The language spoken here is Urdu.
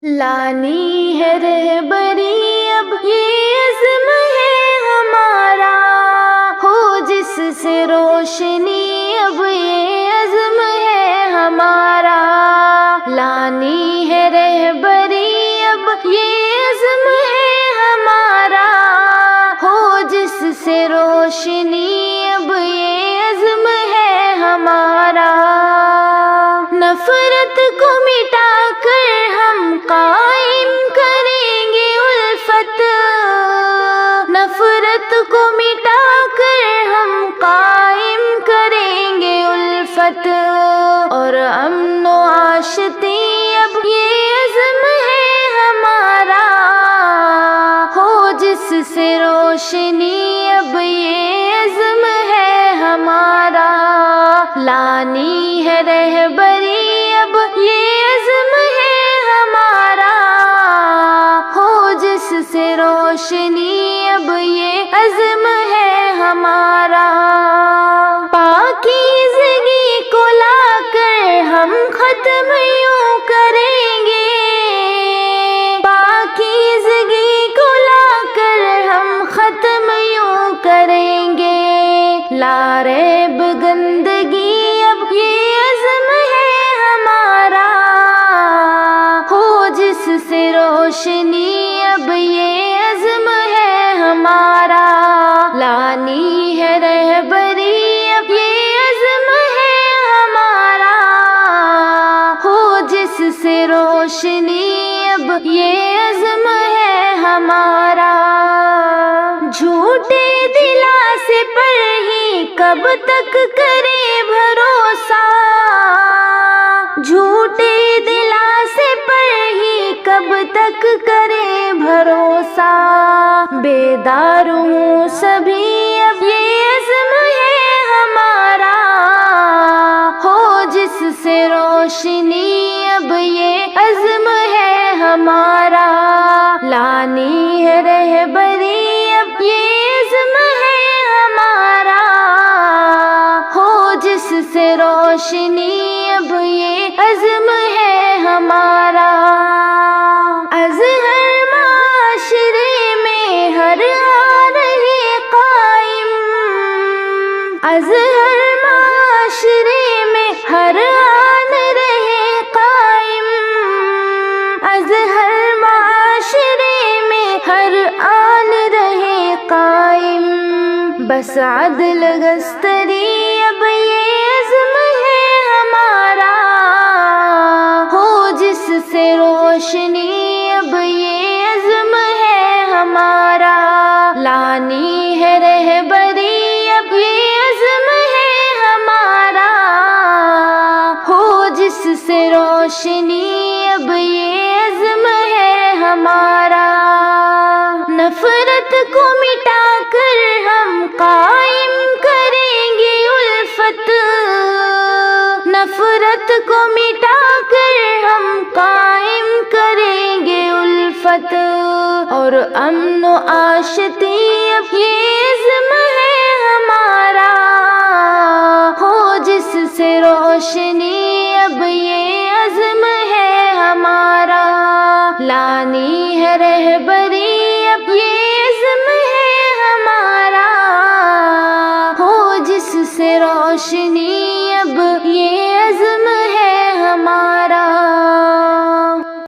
لانی ہے رہبری اب یہ عزم ہے ہمارا، ہو جس سے روشنی اب یہ عزم ہے ہمارا۔ لانی ہے رہبری اب یہ عزم ہے ہمارا، ہو جس سے روشنی اب یہ عزم ہے ہمارا۔ نفرت کو مٹا کر ہم قائم کریں گے الفت، نفرت کو مٹا کر ہم قائم کریں گے الفت، اور امن و آشتی اب یہ عزم ہے ہمارا، ہو جس سے روشنی اب یہ عزم ہے ہمارا۔ لانی ہے رہبری اب یہ عزم ہے ہمارا، ہو جس سے روشنی اب یہ عزم ہے ہمارا۔ پاکیزگی کو لا کر ہم ختم یوں کریں گے، پاکیزگی کو لا کر ہم ختم یوں کریں گے۔ لا ریب گندگی اب یہ عزم ہے ہمارا، ہو جس سے روشنی اب یہ عزم ہے ہمارا۔ لانی ہے رہبری اب یہ عزم ہے ہمارا، ہو جس سے روشنی اب یہ عزم ہے ہمارا۔ جھوٹے دلاسے پر ہی کب تک کرے بھروسہ، جھوٹے دلاسے پر ہی کب تک کرے بھروسہ۔ بیدار ہوں سبھی اب یہ عزم ہے ہمارا، ہو جس سے روشنی اب یہ عزم ہے ہمارا۔ لانی ہے رہبری اب یہ عزم ہے ہمارا، ہو جس سے روشنی اب یہ عزم ہے ہمارا۔ ازہر معاشرے میں ہر آن رہے قائم، ازہر معاشرے میں ہر آن رہے قائم، ازہر معاشرے میں ہر آن رہے قائم۔ بس عدل گستری اب یہ عزم ہے ہمارا، ہو جس سے روشنی اب یہ عزم ہے ہمارا۔ لانی ہے رہبری اب یہ عزم ہے ہمارا، ہو جس سے روشنی اب یہ عزم ہے ہمارا۔ نفرت کو مٹا کر ہم قائم کریں گے الفت، نفرت کو مٹا کر ہم قائم کریں گے الفت، اور امن و آشتی اب یہ عزم ہے ہمارا، ہو جس سے روشنی اب یہ عزم ہے ہمارا۔ لانی ہے رہبری اب یہ عزم ہے ہمارا، ہو جس سے روشنی